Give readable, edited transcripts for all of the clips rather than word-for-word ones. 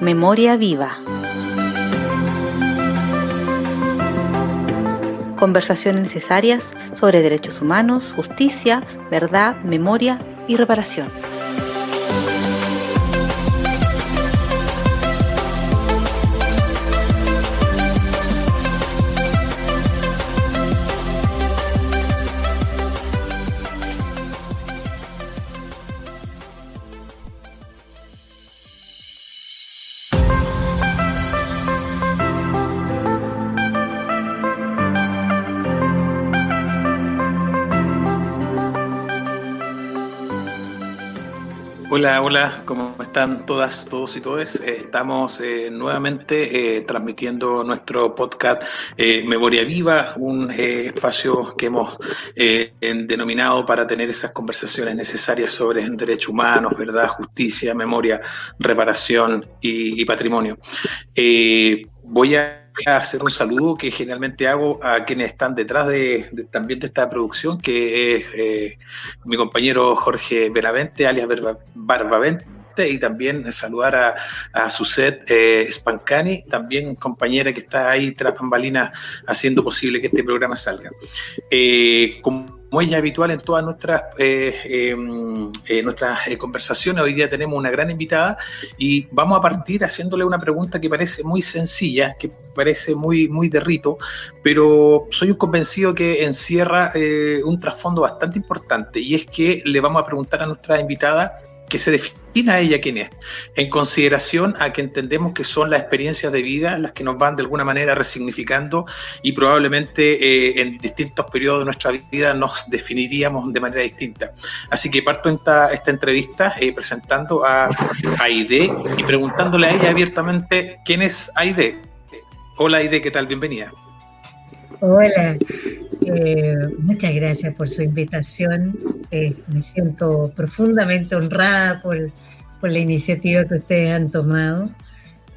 Memoria Viva. Conversaciones necesarias sobre derechos humanos, justicia, verdad, memoria y reparación. Hola, ¿cómo están todas, todos y todes? Estamos nuevamente transmitiendo nuestro podcast Memoria Viva, un espacio que hemos denominado para tener esas conversaciones necesarias sobre derechos humanos, verdad, justicia, memoria, reparación y patrimonio. Voy a hacer un saludo que generalmente hago a quienes están detrás también de esta producción, que es mi compañero Jorge Benavente, alias Barbavente, y también saludar a Suzette Spancani, también compañera que está ahí tras bambalinas haciendo posible que este programa salga. Como es ya habitual en todas nuestras conversaciones, hoy día tenemos una gran invitada y vamos a partir haciéndole una pregunta que parece muy sencilla, que parece muy de rito, pero soy un convencido que encierra un trasfondo bastante importante, y es que le vamos a preguntar a nuestra invitada que se defina a ella quién es, en consideración a que entendemos que son las experiencias de vida las que nos van de alguna manera resignificando, y probablemente en distintos periodos de nuestra vida nos definiríamos de manera distinta. Así que parto esta entrevista presentando a Aide y preguntándole a ella abiertamente quién es Aide. Hola Aide, ¿qué tal? Bienvenida. Hola, muchas gracias por su invitación. Me siento profundamente honrada por la iniciativa que ustedes han tomado.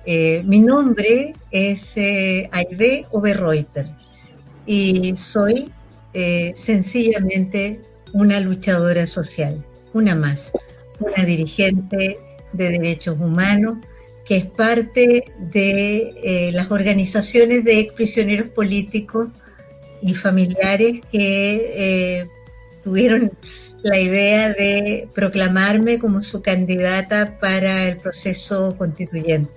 Mi nombre es Aide Oberreuter y soy sencillamente una luchadora social, una más, una dirigente de derechos humanos que es parte de las organizaciones de exprisioneros políticos y familiares que tuvieron la idea de proclamarme como su candidata para el proceso constituyente.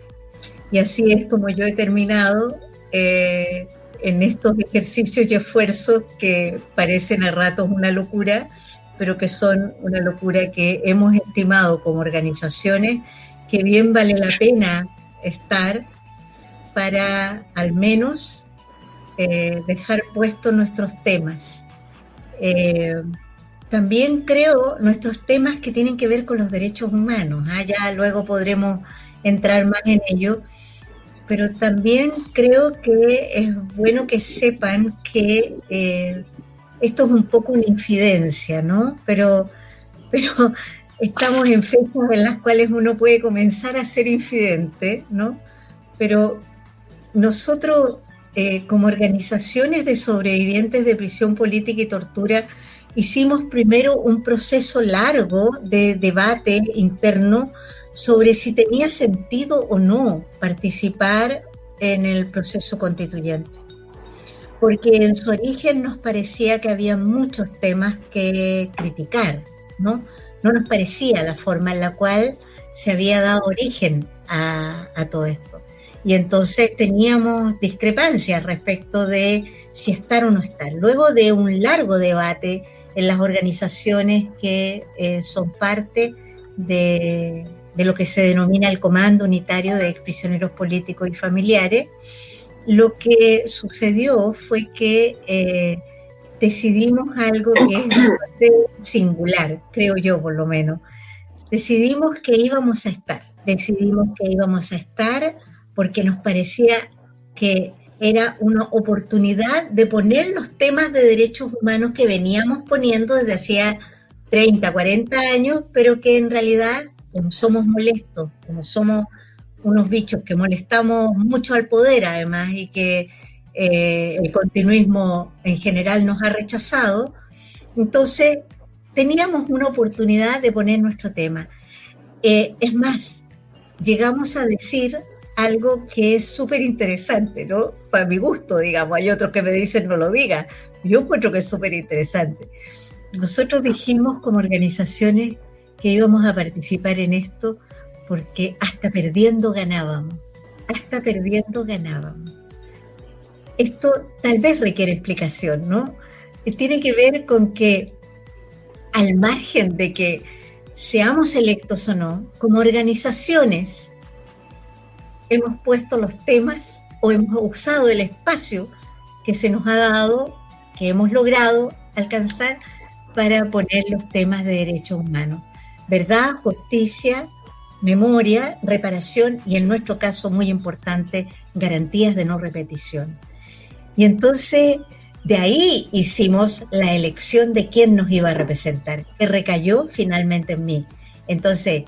Y así es como yo he terminado en estos ejercicios y esfuerzos que parecen a ratos una locura, pero que son una locura que hemos estimado como organizaciones que bien vale la pena estar para al menos dejar puestos nuestros temas. También creo nuestros temas que tienen que ver con los derechos humanos, ya luego podremos entrar más en ello, pero también creo que es bueno que sepan que esto es un poco una infidencia, ¿no? Pero estamos en fechas en las cuales uno puede comenzar a ser infidente, ¿no? Pero nosotros, como organizaciones de sobrevivientes de prisión política y tortura, hicimos primero un proceso largo de debate interno sobre si tenía sentido o no participar en el proceso constituyente. Porque en su origen nos parecía que había muchos temas que criticar, ¿no? No nos parecía la forma en la cual se había dado origen a todo esto. Y entonces teníamos discrepancias respecto de si estar o no estar. Luego de un largo debate en las organizaciones que son parte de lo que se denomina el Comando Unitario de Exprisioneros Políticos y Familiares, lo que sucedió fue que decidimos algo que es bastante singular, creo yo por lo menos. Decidimos que íbamos a estar porque nos parecía que era una oportunidad de poner los temas de derechos humanos que veníamos poniendo desde hacía 30, 40 años, pero que en realidad, como somos molestos, como somos unos bichos que molestamos mucho al poder además, y que el continuismo en general nos ha rechazado, entonces teníamos una oportunidad de poner nuestro tema. Es más, llegamos a decir algo que es súper interesante, ¿no? Para mi gusto, digamos. Hay otros que me dicen no lo diga. Yo encuentro que es súper interesante. Nosotros dijimos como organizaciones que íbamos a participar en esto porque hasta perdiendo ganábamos. Hasta perdiendo ganábamos. Esto tal vez requiere explicación, ¿no? Tiene que ver con que al margen de que seamos electos o no, como organizaciones hemos puesto los temas o hemos usado el espacio que se nos ha dado, que hemos logrado alcanzar para poner los temas de derechos humanos. Verdad, justicia, memoria, reparación y en nuestro caso muy importante, garantías de no repetición. Y entonces de ahí hicimos la elección de quién nos iba a representar, que recayó finalmente en mí. Entonces,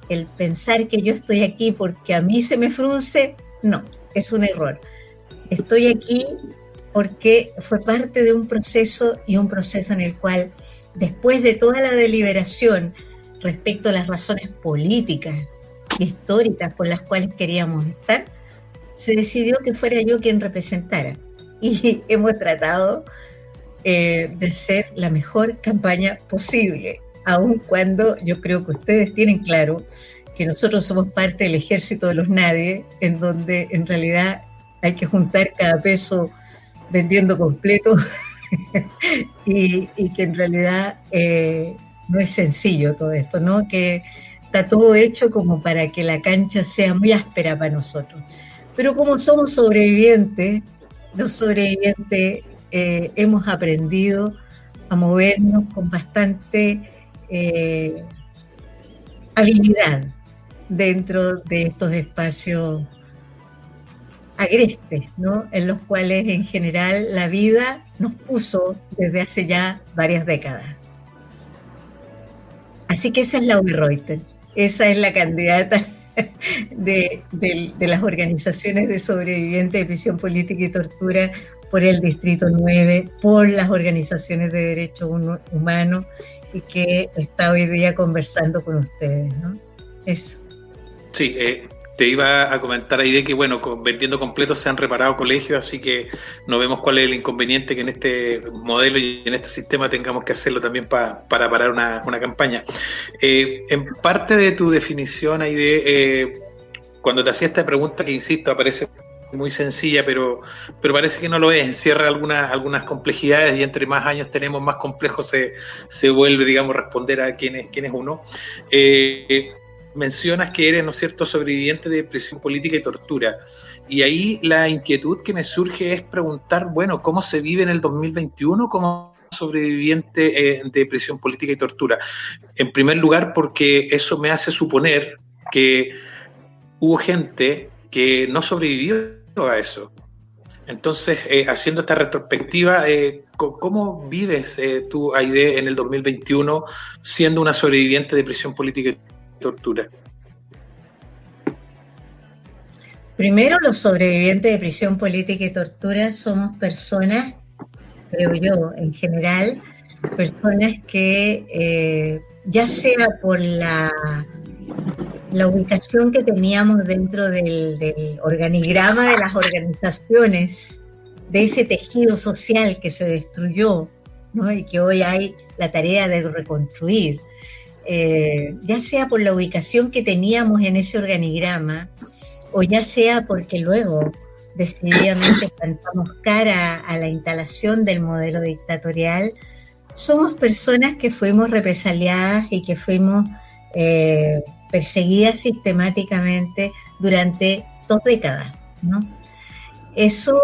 el pensar que yo estoy aquí porque a mí se me frunce, no, es un error. Estoy aquí porque fue parte de un proceso y un proceso en el cual, después de toda la deliberación respecto a las razones políticas, históricas por las cuales queríamos estar, se decidió que fuera yo quien representara. Y hemos tratado de ser la mejor campaña posible, aun cuando yo creo que ustedes tienen claro que nosotros somos parte del ejército de los nadie, en donde en realidad hay que juntar cada peso vendiendo completo y que en realidad no es sencillo todo esto, ¿no? Que está todo hecho como para que la cancha sea muy áspera para nosotros. Pero como somos sobrevivientes, los sobrevivientes hemos aprendido a movernos con bastante habilidad dentro de estos espacios agrestes, ¿no? En los cuales en general la vida nos puso desde hace ya varias décadas. Así que esa es la Reuter, esa es la candidata de las organizaciones de sobrevivientes de prisión política y tortura por el Distrito 9, por las organizaciones de derechos humanos y que está hoy día conversando con ustedes, ¿no? Eso. Sí, te iba a comentar ahí de que, bueno, vendiendo completos se han reparado colegios, así que no vemos cuál es el inconveniente que en este modelo y en este sistema tengamos que hacerlo también para parar una campaña. En parte de tu definición ahí cuando te hacía esta pregunta, que insisto, aparece muy sencilla, pero parece que no lo es, encierra algunas complejidades y entre más años tenemos, más complejo se vuelve, digamos, responder a quién es uno. Mencionas que eres, ¿no es cierto?, sobreviviente de prisión política y tortura. Y ahí la inquietud que me surge es preguntar, bueno, ¿cómo se vive en el 2021 como sobreviviente de prisión política y tortura? En primer lugar, porque eso me hace suponer que hubo gente que no sobrevivió a eso. Entonces, haciendo esta retrospectiva, ¿cómo vives tú, Aide, en el 2021 siendo una sobreviviente de prisión política y tortura? Primero, los sobrevivientes de prisión política y tortura somos personas, creo yo, en general, personas que ya sea por la ubicación que teníamos dentro del organigrama de las organizaciones, de ese tejido social que se destruyó, ¿no? Y que hoy hay la tarea de reconstruir, ya sea por la ubicación que teníamos en ese organigrama, o ya sea porque luego decididamente plantamos cara a la instalación del modelo dictatorial, somos personas que fuimos represaliadas y que fuimos perseguidas sistemáticamente durante 2 décadas, ¿no? Eso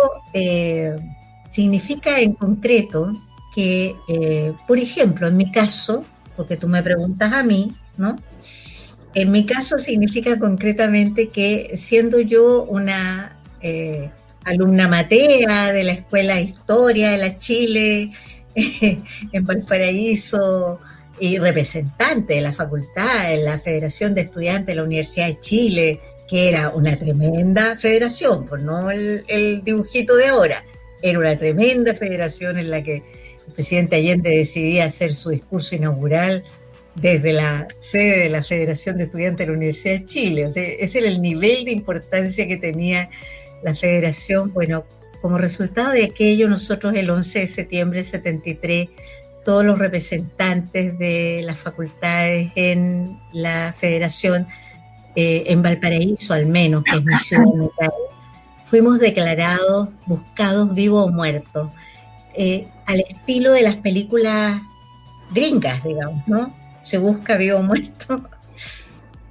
significa en concreto que, por ejemplo, en mi caso, porque tú me preguntas a mí, ¿no? En mi caso significa concretamente que siendo yo una alumna matea de la Escuela de Historia de la Chile en Valparaíso y representante de la facultad en la Federación de Estudiantes de la Universidad de Chile, que era una tremenda federación, pues no el dibujito de ahora, era una tremenda federación en la que el presidente Allende decidía hacer su discurso inaugural desde la sede de la Federación de Estudiantes de la Universidad de Chile. O sea, ese era el nivel de importancia que tenía la Federación. Bueno, como resultado de aquello, nosotros el 11 de septiembre del 73, todos los representantes de las facultades en la Federación, en Valparaíso al menos, que es mi ciudad natal, fuimos declarados buscados vivos o muertos, al estilo de las películas gringas, digamos, ¿no? Se busca vivo o muerto.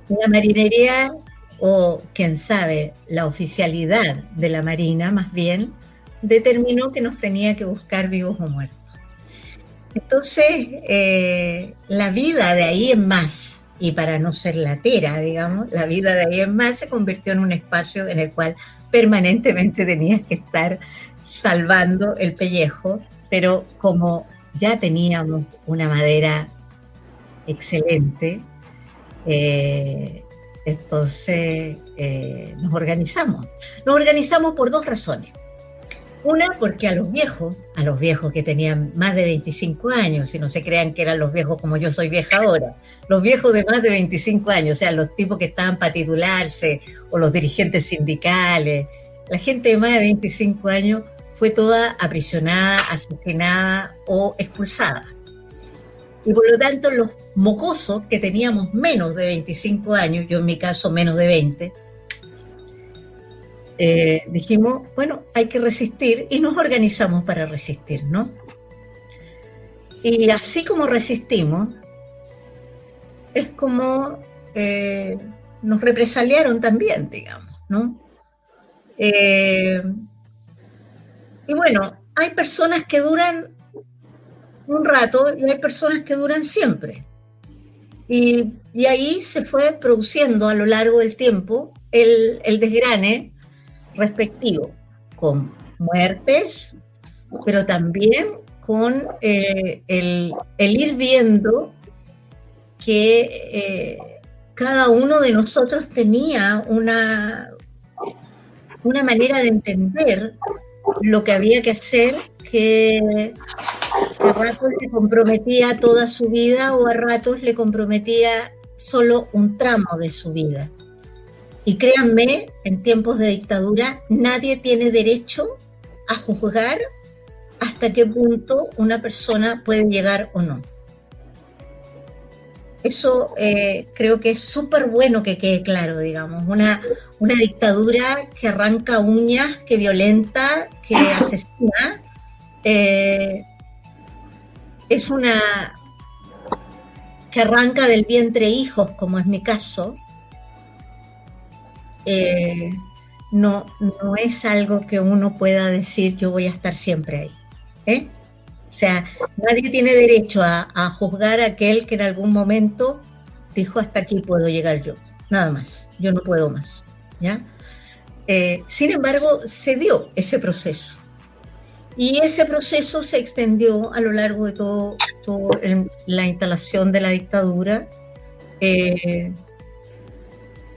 La marinería, o quién sabe, la oficialidad de la Marina, más bien, determinó que nos tenía que buscar vivos o muertos. Entonces, la vida de ahí en más, y para no ser latera, digamos, la vida de ahí en más se convirtió en un espacio en el cual permanentemente tenías que estar salvando el pellejo, pero como ya teníamos una madera excelente, entonces nos organizamos. Nos organizamos por dos razones. Una, porque a los viejos que tenían más de 25 años, y no se crean que eran los viejos como yo soy vieja ahora, los viejos de más de 25 años, o sea, los tipos que estaban para titularse, o los dirigentes sindicales, la gente de más de 25 años fue toda aprisionada, asesinada o expulsada. Y por lo tanto, los mocosos que teníamos menos de 25 años, yo en mi caso menos de 20, dijimos, bueno, hay que resistir, y nos organizamos para resistir, ¿no? Y así como resistimos, es como nos represaliaron también, digamos, ¿no? Y bueno, hay personas que duran un rato y hay personas que duran siempre. Y ahí se fue produciendo a lo largo del tiempo el desgrane respectivo, con muertes, pero también con el ir viendo que cada uno de nosotros tenía una manera de entender lo que había que hacer, que a ratos le comprometía toda su vida o a ratos le comprometía solo un tramo de su vida. Y créanme, en tiempos de dictadura, nadie tiene derecho a juzgar hasta qué punto una persona puede llegar o no. Eso creo que es súper bueno que quede claro, digamos. Una dictadura que arranca uñas, que violenta, que asesina, es una que arranca del vientre hijos, como es mi caso. No es algo que uno pueda decir yo voy a estar siempre ahí, ¿eh? O sea, nadie tiene derecho a juzgar a aquel que en algún momento dijo hasta aquí puedo llegar yo, nada más, yo no puedo más, ¿ya? Sin embargo, se dio ese proceso, y ese proceso se extendió a lo largo de todo la instalación de la dictadura.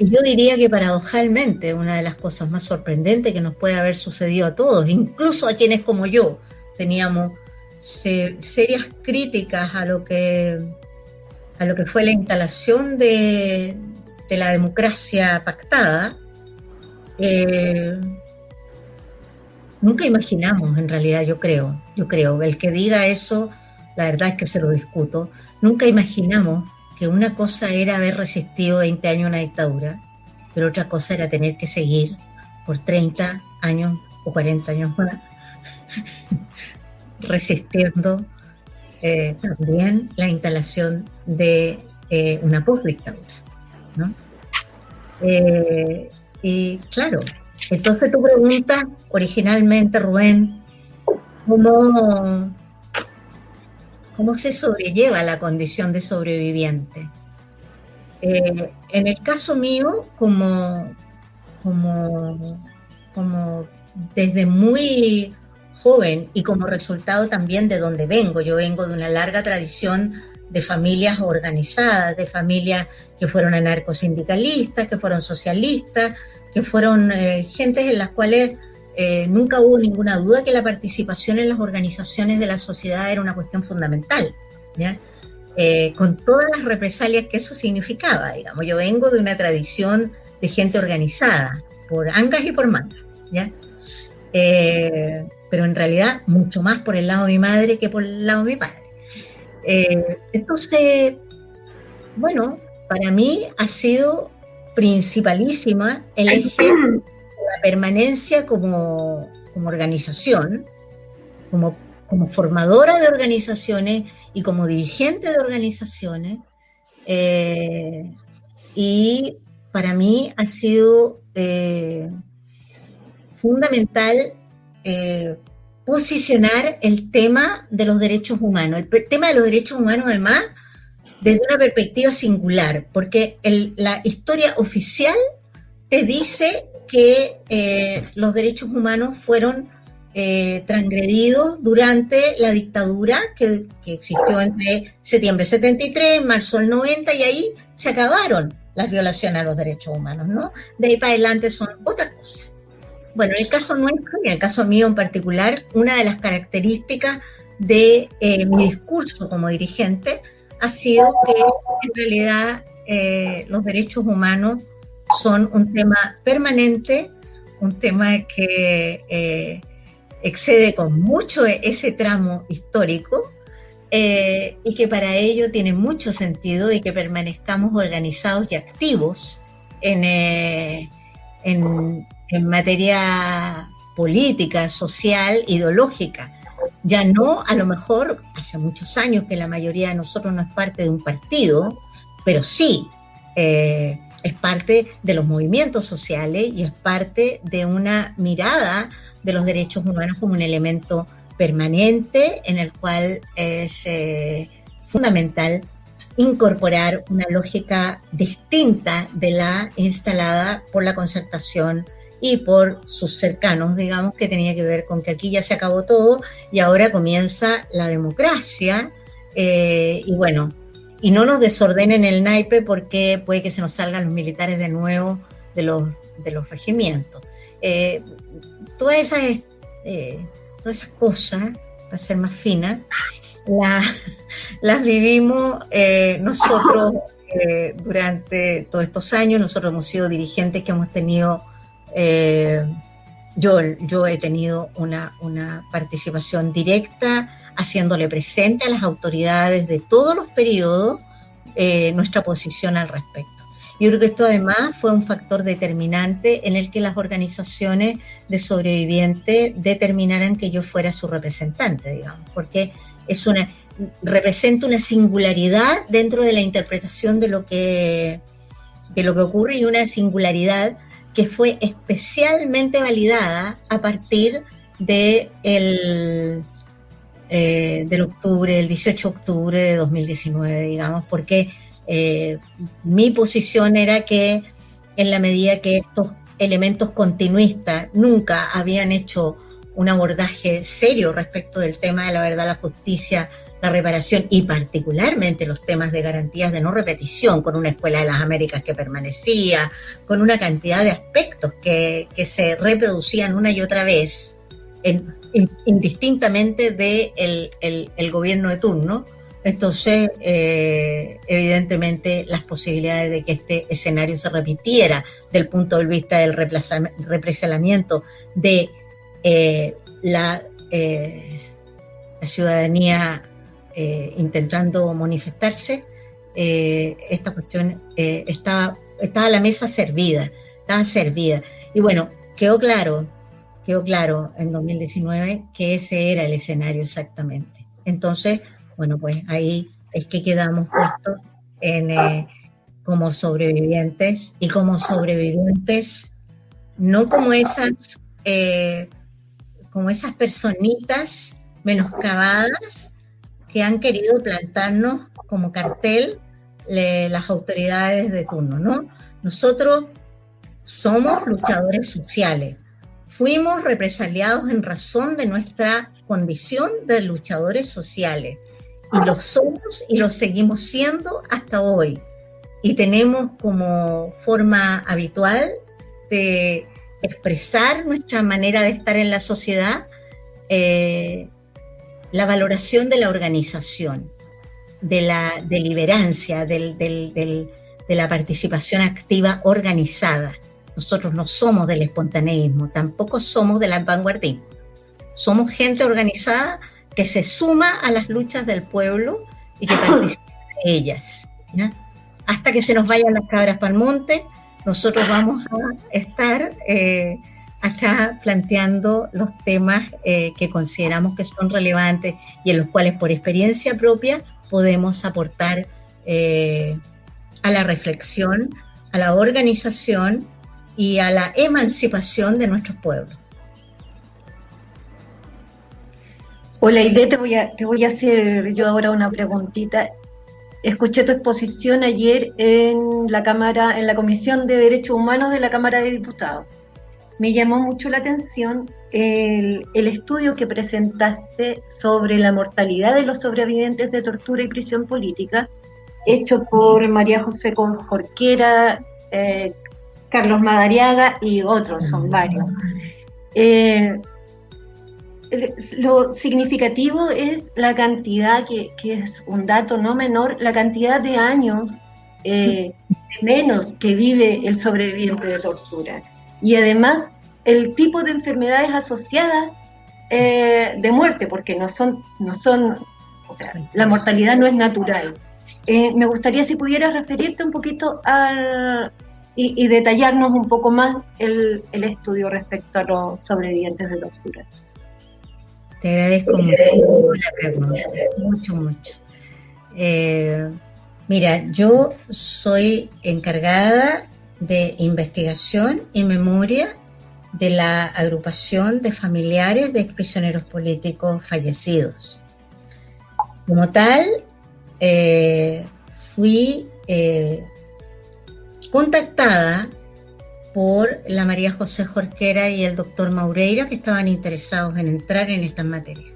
Y yo diría que paradojalmente una de las cosas más sorprendentes que nos puede haber sucedido a todos, incluso a quienes como yo teníamos serias críticas a lo que fue la instalación de la democracia pactada, nunca imaginamos, en realidad, yo creo, el que diga eso, la verdad es que se lo discuto, nunca imaginamos que una cosa era haber resistido 20 años una dictadura, pero otra cosa era tener que seguir por 30 años o 40 años más resistiendo también la instalación de una postdictadura, ¿no? Y claro, entonces tú preguntas originalmente, Rubén, ¿cómo se sobrelleva la condición de sobreviviente? En el caso mío, como desde muy joven y como resultado también de donde vengo, yo vengo de una larga tradición de familias organizadas, de familias que fueron anarcosindicalistas, que fueron socialistas, que fueron gentes en las cuales nunca hubo ninguna duda que la participación en las organizaciones de la sociedad era una cuestión fundamental, ¿ya? con todas las represalias que eso significaba, digamos. Yo vengo de una tradición de gente organizada, por angas y por mangas, ¿ya? Pero en realidad mucho más por el lado de mi madre que por el lado de mi padre. Entonces, bueno, para mí ha sido principalísima el eje de la permanencia como organización, como formadora de organizaciones y como dirigente de organizaciones. Y para mí ha sido fundamental posicionar el tema de los derechos humanos. El tema de los derechos humanos, además, desde una perspectiva singular, porque la historia oficial te dice que los derechos humanos fueron transgredidos durante la dictadura que existió entre septiembre 73, marzo del 90, y ahí se acabaron las violaciones a los derechos humanos, ¿no? De ahí para adelante son otra cosa. Bueno, en el caso nuestro, y en el caso mío en particular, una de las características de mi discurso como dirigente ha sido que en realidad los derechos humanos son un tema permanente, un tema que excede con mucho ese tramo histórico, y que para ello tiene mucho sentido y que permanezcamos organizados y activos en materia política, social, ideológica. Ya no, a lo mejor, hace muchos años que la mayoría de nosotros no es parte de un partido, pero sí es parte de los movimientos sociales y es parte de una mirada de los derechos humanos como un elemento permanente en el cual es fundamental incorporar una lógica distinta de la instalada por la Concertación y por sus cercanos, digamos, que tenía que ver con que aquí ya se acabó todo y ahora comienza la democracia, y bueno, y no nos desordenen el naipe porque puede que se nos salgan los militares de nuevo de los regimientos. Todas esas cosas, para ser más fina, las vivimos nosotros durante todos estos años. Nosotros hemos sido dirigentes que hemos tenido, yo he tenido una participación directa, haciéndole presente a las autoridades de todos los periodos nuestra posición al respecto. Yo creo que esto además fue un factor determinante en el que las organizaciones de sobrevivientes determinaran que yo fuera su representante, digamos, porque representa una singularidad dentro de la interpretación de lo que ocurre, y una singularidad que fue especialmente validada a partir del 18 de octubre de 2019, digamos, porque mi posición era que en la medida que estos elementos continuistas nunca habían hecho un abordaje serio respecto del tema de la verdad, la justicia, la reparación y particularmente los temas de garantías de no repetición, con una Escuela de las Américas que permanecía, con una cantidad de aspectos que se reproducían una y otra vez indistintamente del gobierno de turno. Entonces, evidentemente, las posibilidades de que este escenario se repitiera del punto de vista del represaliamiento de la ciudadanía intentando manifestarse, esta cuestión estaba a la mesa servida, estaba servida. Y bueno, quedó claro en 2019 que ese era el escenario exactamente. Entonces, bueno, pues ahí es que quedamos puestos como sobrevivientes, y como sobrevivientes, no como esas personitas menoscabadas que han querido plantarnos como cartel las autoridades de turno, ¿no? Nosotros somos luchadores sociales, fuimos represaliados en razón de nuestra condición de luchadores sociales, y lo somos y lo seguimos siendo hasta hoy, y tenemos como forma habitual de expresar nuestra manera de estar en la sociedad la valoración de la organización. de la deliberancia, de la participación activa organizada. Nosotros no somos del espontaneísmo, tampoco somos del vanguardismo. Somos gente organizada que se suma a las luchas del pueblo y que participa de ellas, ¿ya? Hasta que se nos vayan las cabras para el monte, nosotros vamos a estar acá planteando los temas que consideramos que son relevantes y en los cuales por experiencia propia podemos aportar a la reflexión, a la organización y a la emancipación de nuestros pueblos. Hola, Aide, te voy a hacer yo ahora una preguntita. Escuché tu exposición ayer en la Comisión de Derechos Humanos de la Cámara de Diputados. Me llamó mucho la atención el estudio que presentaste sobre la mortalidad de los sobrevivientes de tortura y prisión política, hecho por María José Jorquera, Carlos Madariaga y otros, son varios. Lo significativo es la cantidad, que es un dato no menor, la cantidad de años menos que vive el sobreviviente de tortura. Y además, el tipo de enfermedades asociadas de muerte, porque no son, o sea, la mortalidad no es natural. Me gustaría si pudieras referirte un poquito y detallarnos un poco más el estudio respecto a los sobrevivientes de tortura. Te agradezco mucho la pregunta, mucho. Mira, yo soy encargada de investigación y memoria de la agrupación de familiares de exprisioneros políticos fallecidos. Como tal, fui contactada por la María José Jorquera y el doctor Maureira, que estaban interesados en entrar en estas materias.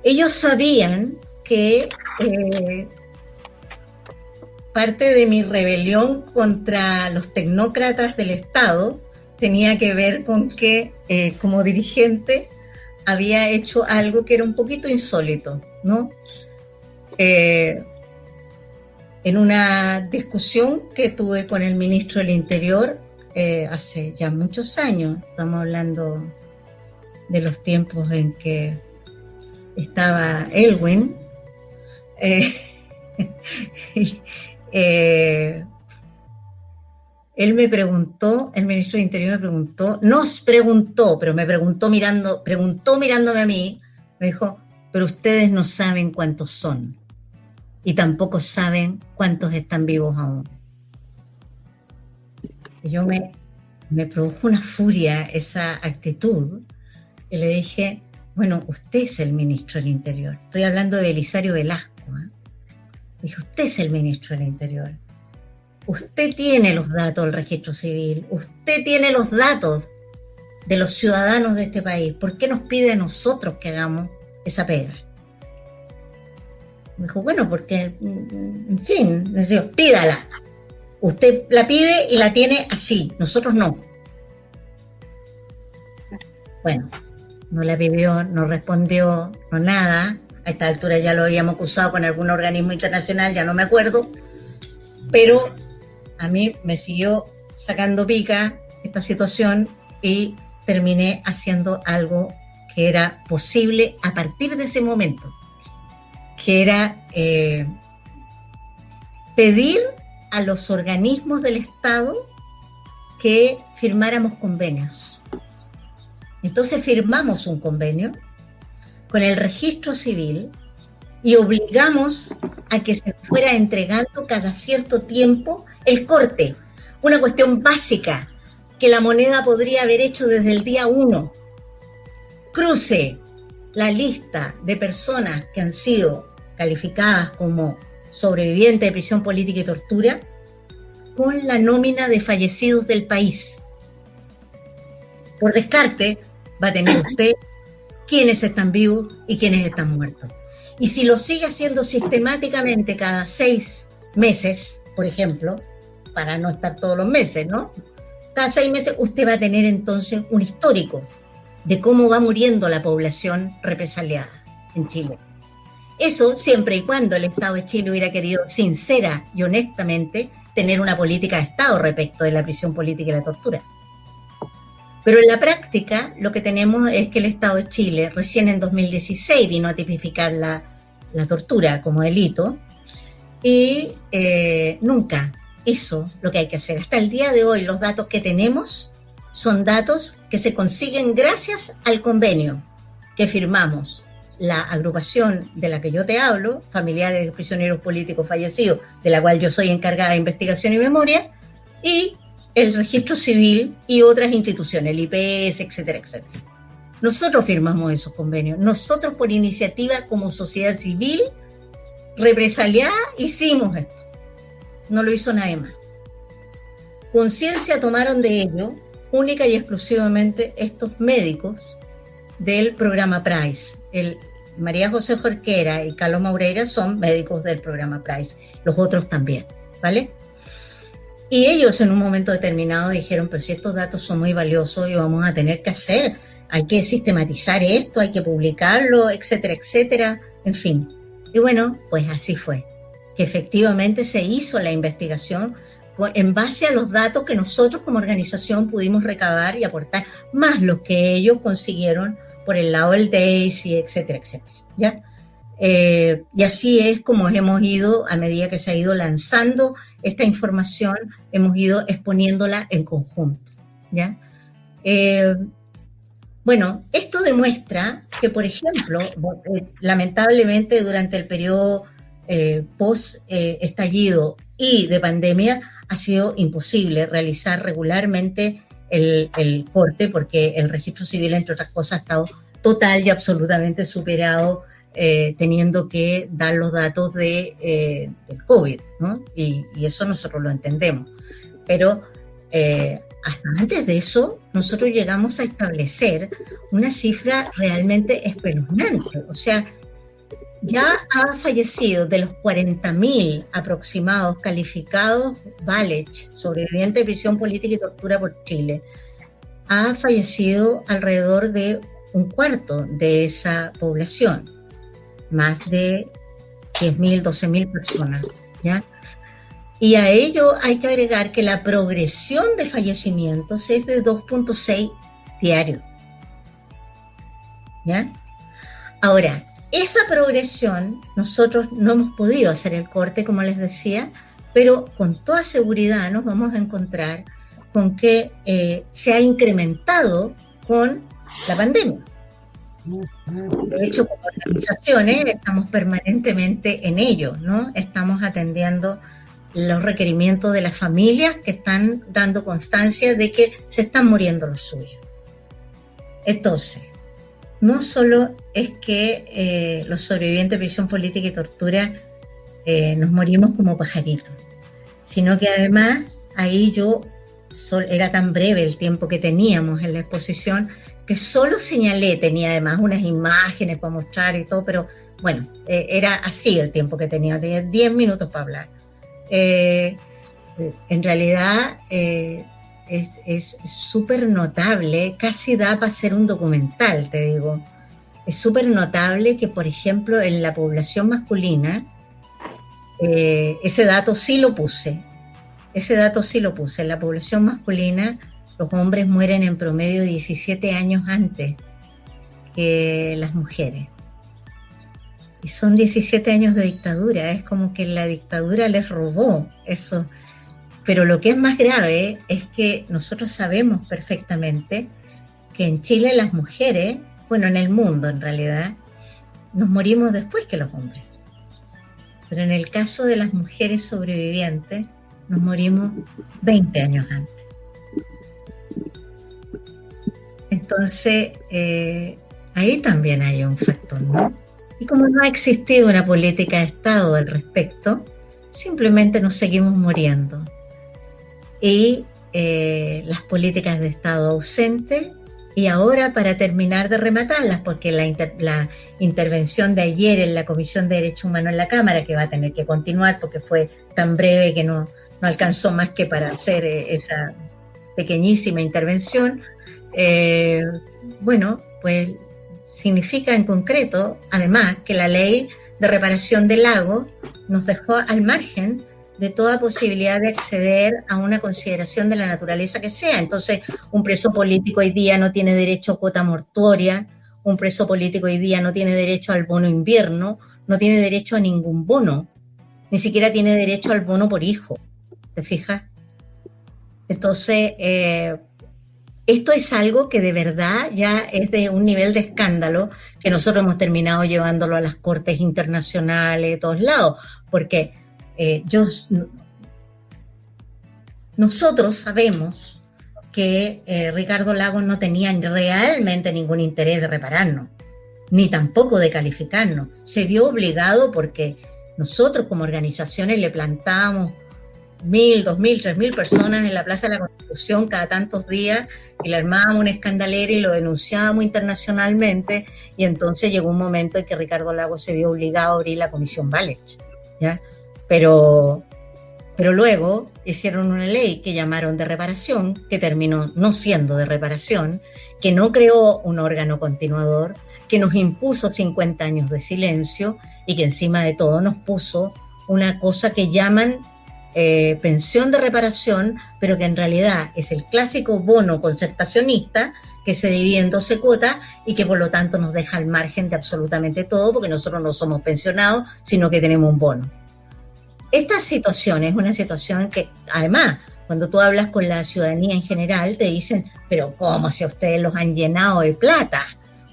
Ellos sabían que parte de mi rebelión contra los tecnócratas del Estado tenía que ver con que, como dirigente, había hecho algo que era un poquito insólito, ¿no? En una discusión que tuve con el ministro del Interior hace ya muchos años, estamos hablando de los tiempos en que estaba Elwin, él me preguntó, el ministro del Interior me preguntó, pero me preguntó mirándome a mí, me dijo, pero ustedes no saben cuántos son. Y tampoco saben cuántos están vivos aún. Y yo me produjo una furia esa actitud y le dije, bueno, usted es el ministro del Interior. Estoy hablando de Belisario Velasco. Me dije, usted es el ministro del Interior. Usted tiene los datos del registro civil. Usted tiene los datos de los ciudadanos de este país. ¿Por qué nos pide a nosotros que hagamos esa pega? Me dijo, bueno, porque, en fin, me decía, pídala. Usted la pide y la tiene así, nosotros no. Bueno, no la pidió, no respondió, no nada. A esta altura ya lo habíamos acusado con algún organismo internacional, ya no me acuerdo. Pero a mí me siguió sacando pica esta situación y terminé haciendo algo que era posible a partir de ese momento, que era pedir a los organismos del Estado que firmáramos convenios. Entonces firmamos un convenio con el registro civil y obligamos a que se fuera entregando cada cierto tiempo el corte, una cuestión básica que la moneda podría haber hecho desde el día 1. Cruce la lista de personas que han sido calificadas como sobrevivientes de prisión política y tortura con la nómina de fallecidos del país. Por descarte, va a tener usted quiénes están vivos y quiénes están muertos. Y si lo sigue haciendo sistemáticamente cada 6 meses, por ejemplo, para no estar todos los meses, ¿no? Cada 6 meses usted va a tener entonces un histórico de cómo va muriendo la población represaliada en Chile. Eso siempre y cuando el Estado de Chile hubiera querido sincera y honestamente tener una política de Estado respecto de la prisión política y la tortura. Pero en la práctica lo que tenemos es que el Estado de Chile recién en 2016 vino a tipificar la tortura como delito y nunca hizo lo que hay que hacer. Hasta el día de hoy los datos que tenemos son datos que se consiguen gracias al convenio que firmamos la agrupación de la que yo te hablo, familiares de prisioneros políticos fallecidos, de la cual yo soy encargada de investigación y memoria, y el registro civil y otras instituciones, el IPS, etcétera, etcétera. Nosotros firmamos esos convenios. Nosotros, por iniciativa como sociedad civil, represaliada, hicimos esto. No lo hizo nadie más. Conciencia tomaron de ello única y exclusivamente estos médicos del programa PRICE. María José Jorquera y Carlos Maureira son médicos del programa PRICE. Los otros también, ¿vale? Y ellos en un momento determinado dijeron, pero si estos datos son muy valiosos y vamos a tener que hacer, hay que sistematizar esto, hay que publicarlo, etcétera, etcétera, en fin. Y bueno, pues así fue, que efectivamente se hizo la investigación en base a los datos que nosotros como organización pudimos recabar y aportar, más los que ellos consiguieron por el lado del DAISY, etcétera, etcétera, ¿ya? Y así es como hemos ido, a medida que se ha ido lanzando esta información, hemos ido exponiéndola en conjunto, ¿ya? Bueno, esto demuestra que, por ejemplo, lamentablemente durante el periodo post-estallido y de pandemia ha sido imposible realizar regularmente el corte porque el registro civil, entre otras cosas, ha estado total y absolutamente superado, teniendo que dar los datos del COVID, ¿no? Y eso nosotros lo entendemos. Pero hasta antes de eso, nosotros llegamos a establecer una cifra realmente espeluznante. O sea, ya ha fallecido de los 40.000 aproximados calificados Valech, sobreviviente de prisión política y tortura por Chile, ha fallecido alrededor de un cuarto de esa población, más de 10.000, 12.000 personas, ¿ya? Y a ello hay que agregar que la progresión de fallecimientos es de 2.6 diarios, ¿ya? Ahora, esa progresión, nosotros no hemos podido hacer el corte, como les decía, pero con toda seguridad nos vamos a encontrar con que se ha incrementado con la pandemia. De hecho, como organizaciones estamos permanentemente en ello, ¿no? Estamos atendiendo los requerimientos de las familias que están dando constancia de que se están muriendo los suyos. Entonces, no solo es que los sobrevivientes de prisión política y tortura nos morimos como pajaritos, sino que además ahí era tan breve el tiempo que teníamos en la exposición que solo señalé, tenía además unas imágenes para mostrar y todo, pero bueno, era así el tiempo que tenía 10 minutos para hablar. En realidad es súper notable, casi da para hacer un documental, te digo. Es súper notable que, por ejemplo, en la población masculina, ese dato sí lo puse. En la población masculina, los hombres mueren en promedio 17 años antes que las mujeres. Y son 17 años de dictadura, es como que la dictadura les robó eso. Pero lo que es más grave es que nosotros sabemos perfectamente que en Chile las mujeres, bueno, en el mundo en realidad, nos morimos después que los hombres. Pero en el caso de las mujeres sobrevivientes, nos morimos 20 años antes. Entonces, ahí también hay un factor, ¿no? Y como no ha existido una política de Estado al respecto, simplemente nos seguimos muriendo. Y las políticas de Estado ausentes, y ahora para terminar de rematarlas, porque la intervención de ayer en la Comisión de Derechos Humanos en la Cámara, que va a tener que continuar porque fue tan breve que no alcanzó más que para hacer esa pequeñísima intervención, bueno, pues significa en concreto, además, que la ley de reparación del lago nos dejó al margen de toda posibilidad de acceder a una consideración de la naturaleza que sea. Entonces, un preso político hoy día no tiene derecho a cuota mortuoria, un preso político hoy día no tiene derecho al bono invierno, no tiene derecho a ningún bono, ni siquiera tiene derecho al bono por hijo, ¿te fijas? Entonces, esto es algo que de verdad ya es de un nivel de escándalo que nosotros hemos terminado llevándolo a las cortes internacionales, de todos lados, porque nosotros sabemos que Ricardo Lagos no tenía realmente ningún interés de repararnos, ni tampoco de calificarnos. Se vio obligado porque nosotros como organizaciones le plantábamos 1.000, 2.000, 3.000 personas en la Plaza de la Constitución cada tantos días y le armábamos una escandalera y lo denunciábamos internacionalmente, y entonces llegó un momento en que Ricardo Lagos se vio obligado a abrir la Comisión Walech, ¿ya? Pero luego hicieron una ley que llamaron de reparación, que terminó no siendo de reparación, que no creó un órgano continuador, que nos impuso 50 años de silencio y que encima de todo nos puso una cosa que llaman pensión de reparación, pero que en realidad es el clásico bono concertacionista que se divide en 12 cuotas y que por lo tanto nos deja al margen de absolutamente todo, porque nosotros no somos pensionados, sino que tenemos un bono. Esta situación es una situación que, además, cuando tú hablas con la ciudadanía en general, te dicen, pero ¿cómo si a ustedes los han llenado de plata?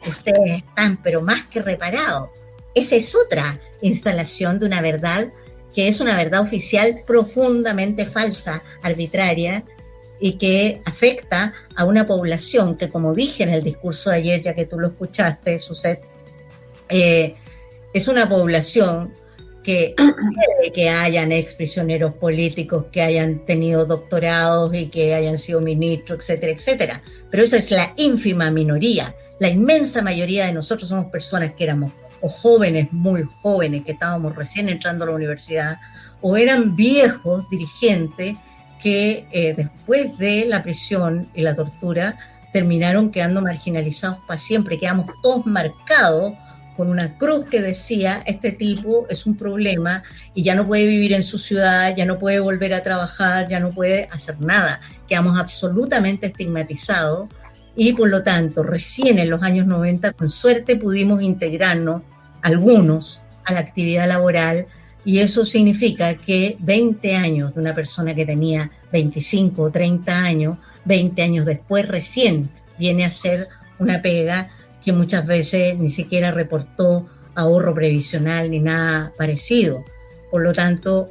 Ustedes están, pero más que reparados. Esa es otra instalación de una verdad que es una verdad oficial profundamente falsa, arbitraria, y que afecta a una población que, como dije en el discurso de ayer, ya que tú lo escuchaste, Suset, es una población que puede que hayan exprisioneros políticos que hayan tenido doctorados y que hayan sido ministros, etcétera, etcétera. Pero eso es la ínfima minoría. La inmensa mayoría de nosotros somos personas que éramos o jóvenes, muy jóvenes, que estábamos recién entrando a la universidad, o eran viejos dirigentes que después de la prisión y la tortura terminaron quedando marginalizados para siempre. Quedamos todos marcados con una cruz que decía, este tipo es un problema y ya no puede vivir en su ciudad, ya no puede volver a trabajar, ya no puede hacer nada. Quedamos absolutamente estigmatizados y por lo tanto recién en los años 90 con suerte pudimos integrarnos algunos a la actividad laboral, y eso significa que 20 años de una persona que tenía 25 o 30 años, 20 años después recién viene a hacer una pega que muchas veces ni siquiera reportó ahorro previsional ni nada parecido. Por lo tanto,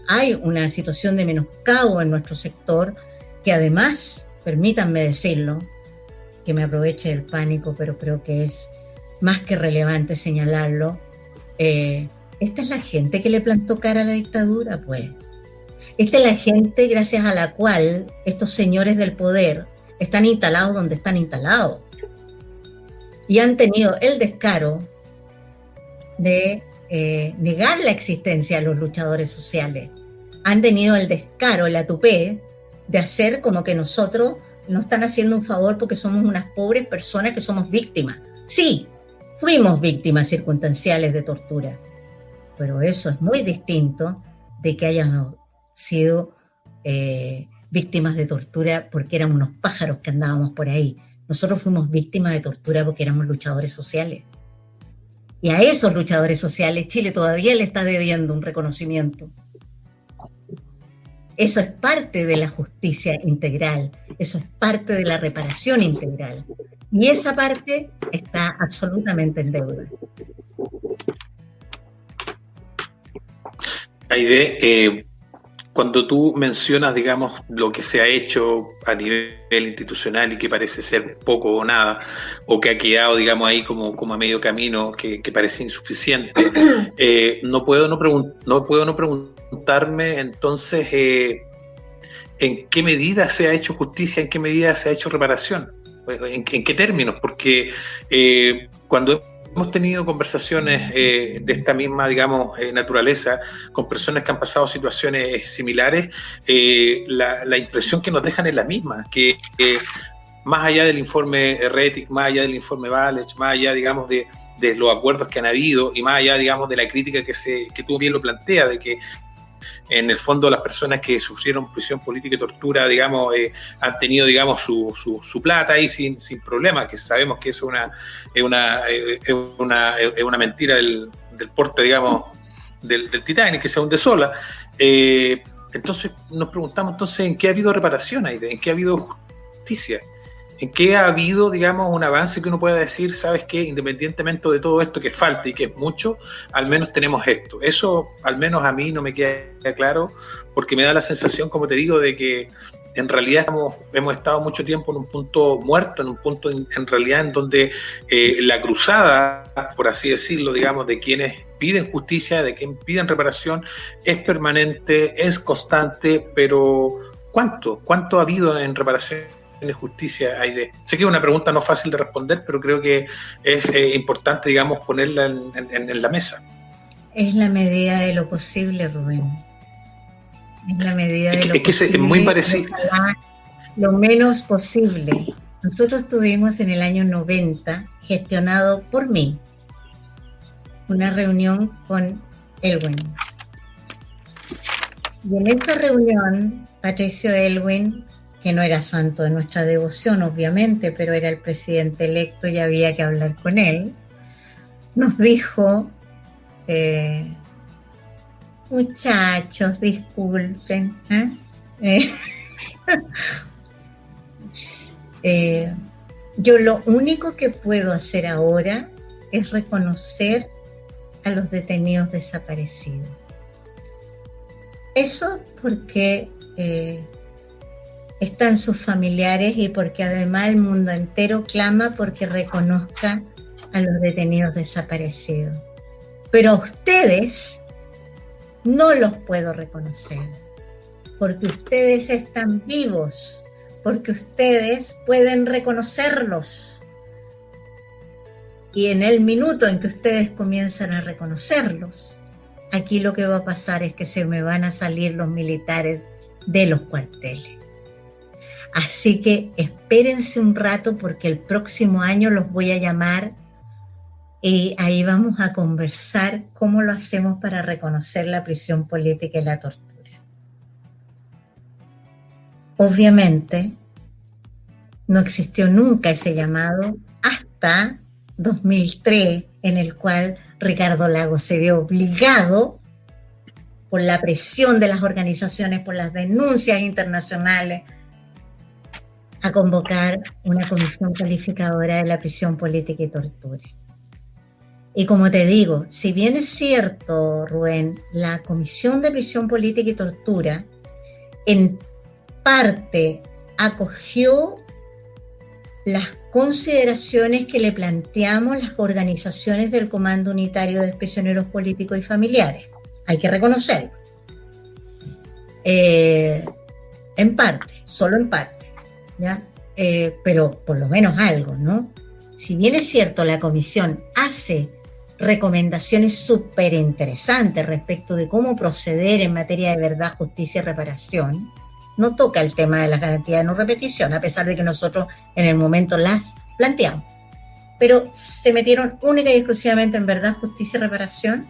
hay una situación de menoscabo en nuestro sector que además, permítanme decirlo, que me aproveche del pánico, pero creo que es más que relevante señalarlo, esta es la gente que le plantó cara a la dictadura, pues. Esta es la gente gracias a la cual estos señores del poder están instalados donde están instalados. Y han tenido el descaro de negar la existencia de los luchadores sociales. Han tenido el descaro, la tupé, de hacer como que nosotros nos están haciendo un favor porque somos unas pobres personas que somos víctimas. Sí, fuimos víctimas circunstanciales de tortura, pero eso es muy distinto de que hayan sido víctimas de tortura porque éramos unos pájaros que andábamos por ahí. Nosotros fuimos víctimas de tortura porque éramos luchadores sociales. Y a esos luchadores sociales Chile todavía le está debiendo un reconocimiento. Eso es parte de la justicia integral, eso es parte de la reparación integral. Y esa parte está absolutamente en deuda. Aide, cuando tú mencionas, digamos, lo que se ha hecho a nivel institucional y que parece ser poco o nada, o que ha quedado, digamos, ahí como a medio camino, que parece insuficiente, no puedo no preguntarme entonces en qué medida se ha hecho justicia, en qué medida se ha hecho reparación, en qué términos, porque cuando hemos tenido conversaciones de esta misma, digamos, naturaleza con personas que han pasado situaciones similares, la impresión que nos dejan es la misma, que más allá del informe Rettig, más allá del informe Valech, más allá, digamos, de los acuerdos que han habido y más allá, digamos, de la crítica que tú bien lo planteas, de que en el fondo las personas que sufrieron prisión política y tortura, digamos, han tenido, digamos, su plata ahí sin problema, que sabemos que eso es una mentira del porte, digamos, del Titanic, que se hunde sola. Entonces nos preguntamos, entonces, ¿en qué ha habido reparación ahí? ¿En qué ha habido justicia? ¿En qué ha habido, digamos, un avance que uno pueda decir, sabes qué, independientemente de todo esto que falta y que es mucho, al menos tenemos esto? Eso, al menos a mí, no me queda claro, porque me da la sensación, como te digo, de que en realidad hemos estado mucho tiempo en un punto muerto, en un punto en realidad en donde la cruzada, por así decirlo, digamos, de quienes piden justicia, de quienes piden reparación, es permanente, es constante, pero ¿cuánto ha habido en reparación? De justicia hay de... Sé que es una pregunta no fácil de responder, pero creo que es importante, digamos, ponerla en la mesa. Es la medida de lo posible, Rubén. Es la medida de lo posible. Es muy parecido. Lo menos posible. Nosotros tuvimos en el año 90, gestionado por mí, una reunión con Elwin. Y en esa reunión, Patricio Elwin, que no era santo de nuestra devoción, obviamente, pero era el presidente electo y había que hablar con él, nos dijo, muchachos, disculpen, yo lo único que puedo hacer ahora es reconocer a los detenidos desaparecidos. Eso porque están sus familiares y porque además el mundo entero clama porque reconozca a los detenidos desaparecidos. Pero a ustedes no los puedo reconocer, porque ustedes están vivos, porque ustedes pueden reconocerlos. Y en el minuto en que ustedes comienzan a reconocerlos, aquí lo que va a pasar es que se me van a salir los militares de los cuarteles. Así que espérense un rato porque el próximo año los voy a llamar y ahí vamos a conversar cómo lo hacemos para reconocer la prisión política y la tortura. Obviamente, no existió nunca ese llamado hasta 2003, en el cual Ricardo Lagos se vio obligado por la presión de las organizaciones, por las denuncias internacionales, a convocar una comisión calificadora de la prisión política y tortura. Y como te digo, si bien es cierto, Rubén, la comisión de prisión política y tortura en parte acogió las consideraciones que le planteamos las organizaciones del Comando Unitario de Prisioneros Políticos y Familiares. Hay que reconocerlo. En parte, solo en parte. ¿Ya? Pero por lo menos algo, ¿no? Si bien es cierto, la comisión hace recomendaciones súper interesantes respecto de cómo proceder en materia de verdad, justicia y reparación, no toca el tema de las garantías de no repetición, a pesar de que nosotros en el momento las planteamos. Pero se metieron única y exclusivamente en verdad, justicia y reparación.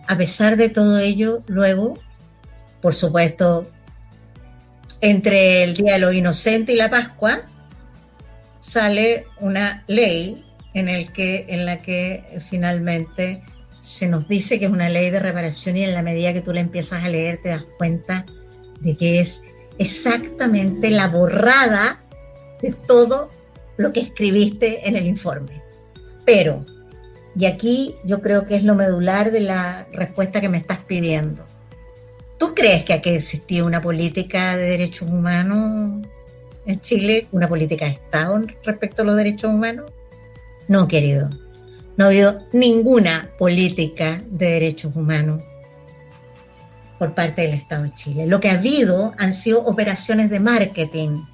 A pesar de todo ello, luego, por supuesto, entre el Día de los Inocentes y la Pascua, sale una ley en la que finalmente se nos dice que es una ley de reparación, y en la medida que tú la empiezas a leer te das cuenta de que es exactamente la borrada de todo lo que escribiste en el informe. Pero, y aquí yo creo que es lo medular de la respuesta que me estás pidiendo, ¿tú crees que aquí existía una política de derechos humanos en Chile, una política de Estado respecto a los derechos humanos? No, querido. No ha habido ninguna política de derechos humanos por parte del Estado de Chile. Lo que ha habido han sido operaciones de marketing,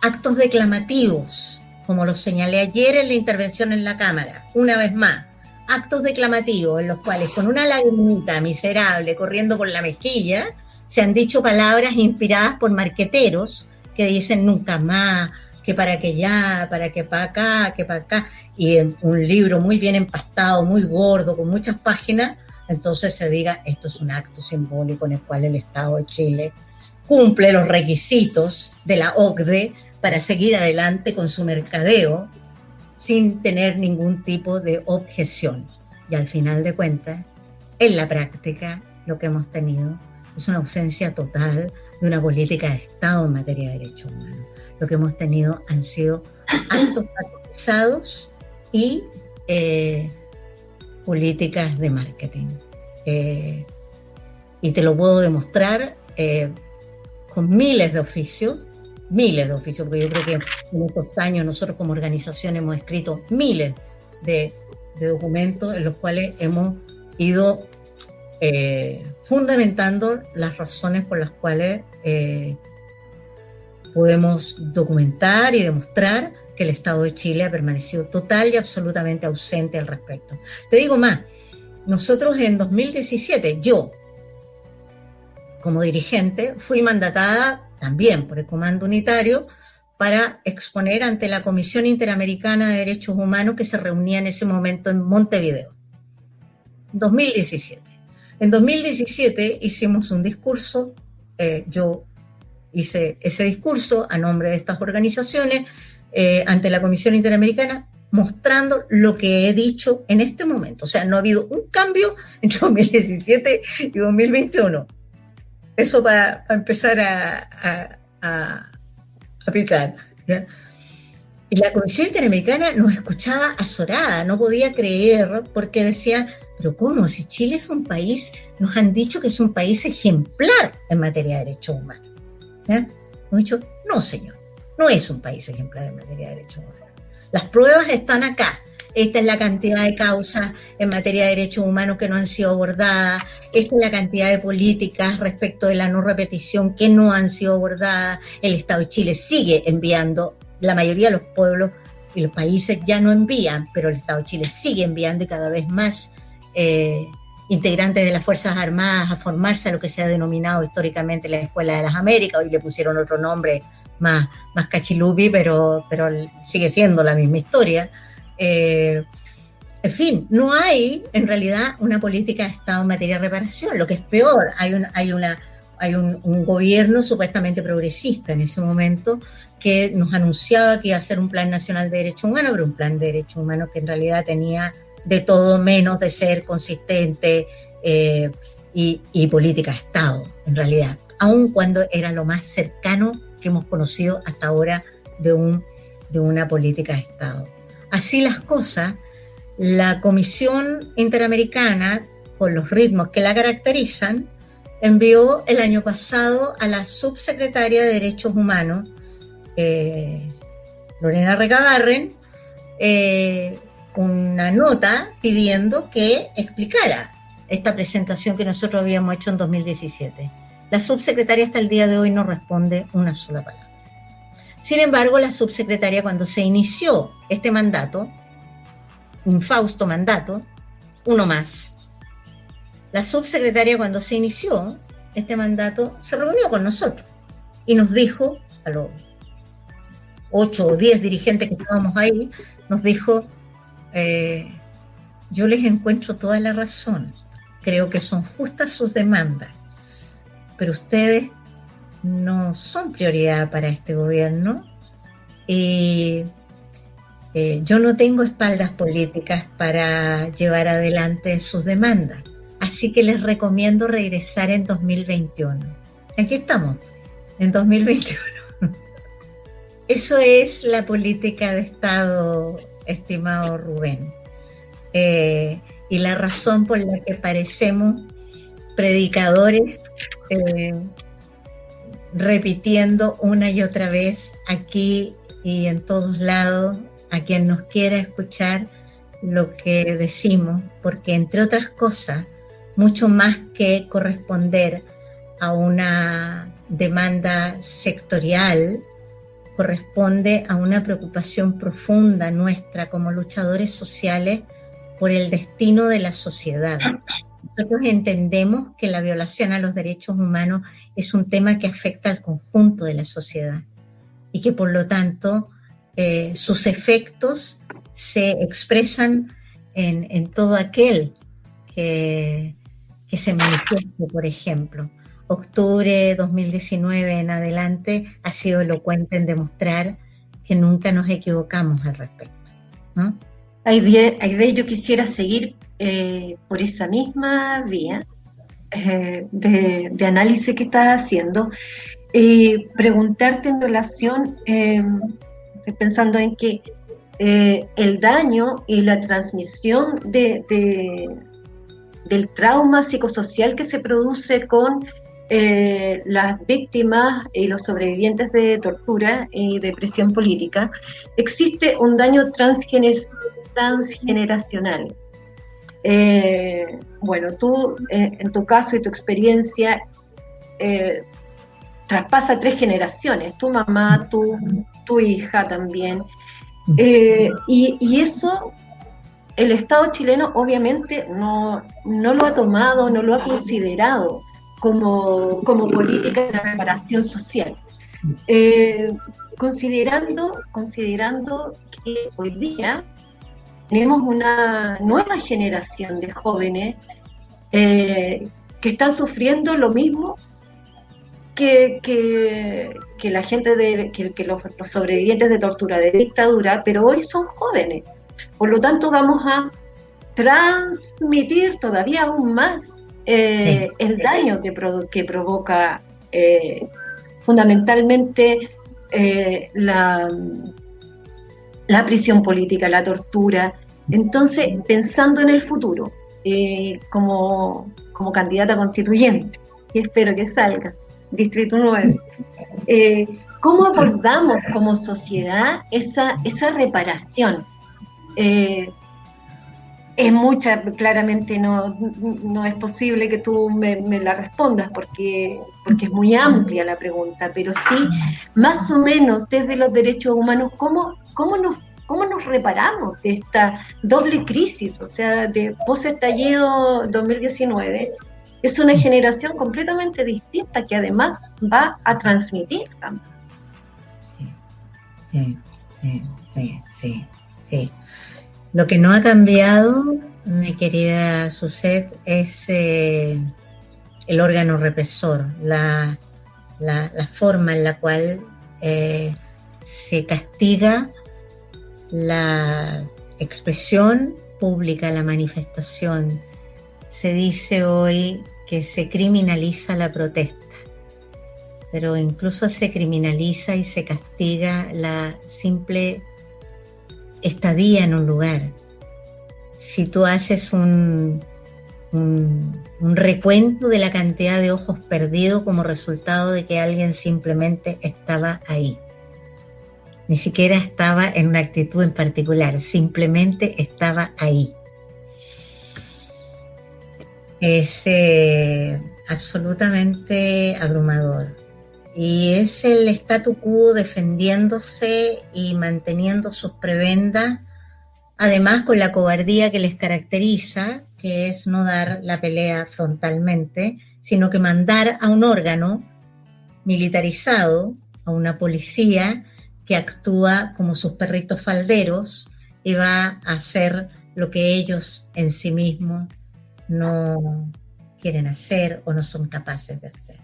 actos declamativos, como lo señalé ayer en la intervención en la Cámara, una vez más, actos declamativos en los cuales con una lagrimita miserable corriendo por la mejilla se han dicho palabras inspiradas por marqueteros que dicen nunca más, que para que ya, para que para acá, que para acá, y un libro muy bien empastado, muy gordo, con muchas páginas, entonces se diga, esto es un acto simbólico en el cual el Estado de Chile cumple los requisitos de la OCDE para seguir adelante con su mercadeo sin tener ningún tipo de objeción. Y al final de cuentas, en la práctica, lo que hemos tenido es una ausencia total de una política de Estado en materia de derechos humanos. Lo que hemos tenido han sido actos patronizados y políticas de marketing. Y te lo puedo demostrar con miles de oficios, porque yo creo que en estos años nosotros como organización hemos escrito miles de documentos en los cuales hemos ido fundamentando las razones por las cuales podemos documentar y demostrar que el Estado de Chile ha permanecido total y absolutamente ausente al respecto. Te digo más, nosotros en 2017, yo como dirigente fui mandatada también por el Comando Unitario para exponer ante la Comisión Interamericana de Derechos Humanos que se reunía en ese momento en Montevideo. 2017. En 2017 hicimos un discurso, yo hice ese discurso a nombre de estas organizaciones ante la Comisión Interamericana, mostrando lo que he dicho en este momento. O sea, no ha habido un cambio entre 2017 y 2021. Eso para empezar a picar, ¿ya? Y la Comisión Interamericana nos escuchaba azorada, no podía creer, porque decía, pero ¿cómo? Si Chile es un país, nos han dicho que es un país ejemplar en materia de derechos humanos. ¿Ya? Hemos dicho, no señor, no es un país ejemplar en materia de derechos humanos. Las pruebas están acá. Esta es la cantidad de causas en materia de derechos humanos que no han sido abordadas, esta es la cantidad de políticas respecto de la no repetición que no han sido abordadas. El Estado de Chile sigue enviando, la mayoría de los pueblos y los países ya no envían, pero el Estado de Chile sigue enviando y cada vez más integrantes de las Fuerzas Armadas a formarse a lo que se ha denominado históricamente la Escuela de las Américas. Hoy le pusieron otro nombre más cachilupi, pero sigue siendo la misma historia. En fin, no hay en realidad una política de Estado en materia de reparación. Lo que es peor, hay un gobierno supuestamente progresista en ese momento que nos anunciaba que iba a ser un plan nacional de derechos humanos, pero un plan de derechos humanos que en realidad tenía de todo menos de ser consistente y política de Estado, en realidad, aun cuando era lo más cercano que hemos conocido hasta ahora de una política de Estado. Así las cosas, la Comisión Interamericana, con los ritmos que la caracterizan, envió el año pasado a la subsecretaria de Derechos Humanos, Lorena Recabarren, una nota pidiendo que explicara esta presentación que nosotros habíamos hecho en 2017. La subsecretaria hasta el día de hoy no responde una sola palabra. Sin embargo, la subsecretaria, cuando se inició este mandato, infausto mandato, uno más, la subsecretaria cuando se inició este mandato se reunió con nosotros y nos dijo, a los 8 o 10 dirigentes que estábamos ahí, nos dijo, yo les encuentro toda la razón, creo que son justas sus demandas, pero ustedes no son prioridad para este gobierno y yo no tengo espaldas políticas para llevar adelante sus demandas, así que les recomiendo regresar en 2021. Aquí estamos, en 2021. Eso es la política de Estado, estimado Rubén. Y la razón por la que parecemos predicadores repitiendo una y otra vez aquí y en todos lados a quien nos quiera escuchar lo que decimos, porque entre otras cosas, mucho más que corresponder a una demanda sectorial, corresponde a una preocupación profunda nuestra como luchadores sociales por el destino de la sociedad. Nosotros entendemos que la violación a los derechos humanos es un tema que afecta al conjunto de la sociedad y que por lo tanto sus efectos se expresan en todo aquel que se manifieste, por ejemplo. Octubre 2019 en adelante ha sido elocuente en demostrar que nunca nos equivocamos al respecto, ¿no? Aide, yo quisiera seguir por esa misma vía de análisis que estás haciendo. Preguntarte en relación, estoy pensando en que el daño y la transmisión del trauma psicosocial que se produce con las víctimas y los sobrevivientes de tortura y de presión política, existe un daño transgeneracional. Bueno, tú, en tu caso y tu experiencia, traspasa 3 generaciones, tu mamá, tu hija también, y eso el Estado chileno obviamente no lo ha tomado, no lo ha considerado como política de reparación social, considerando que hoy día tenemos una nueva generación de jóvenes que están sufriendo lo mismo que la gente que los sobrevivientes de tortura, de dictadura, pero hoy son jóvenes. Por lo tanto, vamos a transmitir todavía aún más el daño que provoca fundamentalmente la prisión política, la tortura. Entonces, pensando en el futuro, como candidata constituyente, y espero que salga, Distrito 9, ¿cómo abordamos como sociedad esa reparación? Es mucha, claramente no es posible que tú me la respondas porque es muy amplia la pregunta, pero sí, más o menos desde los derechos humanos, ¿cómo nos reparamos de esta doble crisis? O sea, de post-estallido 2019, es una generación completamente distinta que además va a transmitir también. Sí. Lo que no ha cambiado, mi querida Suzette, es el órgano represor, la forma en la cual se castiga la expresión pública, la manifestación. Se dice hoy que se criminaliza la protesta, pero incluso se criminaliza y se castiga la simple estadía en un lugar. Si tú haces un recuento de la cantidad de ojos perdidos como resultado de que alguien simplemente estaba ahí, ni siquiera estaba en una actitud en particular, simplemente estaba ahí, es absolutamente abrumador. Y es el statu quo defendiéndose y manteniendo sus prebendas, además con la cobardía que les caracteriza, que es no dar la pelea frontalmente, sino que mandar a un órgano militarizado, a una policía que actúa como sus perritos falderos y va a hacer lo que ellos en sí mismos no quieren hacer o no son capaces de hacer.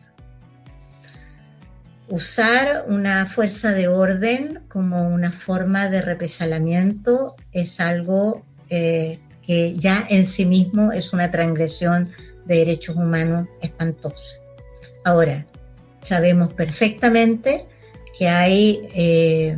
Usar una fuerza de orden como una forma de represaliamiento es algo que ya en sí mismo es una transgresión de derechos humanos espantosa. Ahora, sabemos perfectamente que hay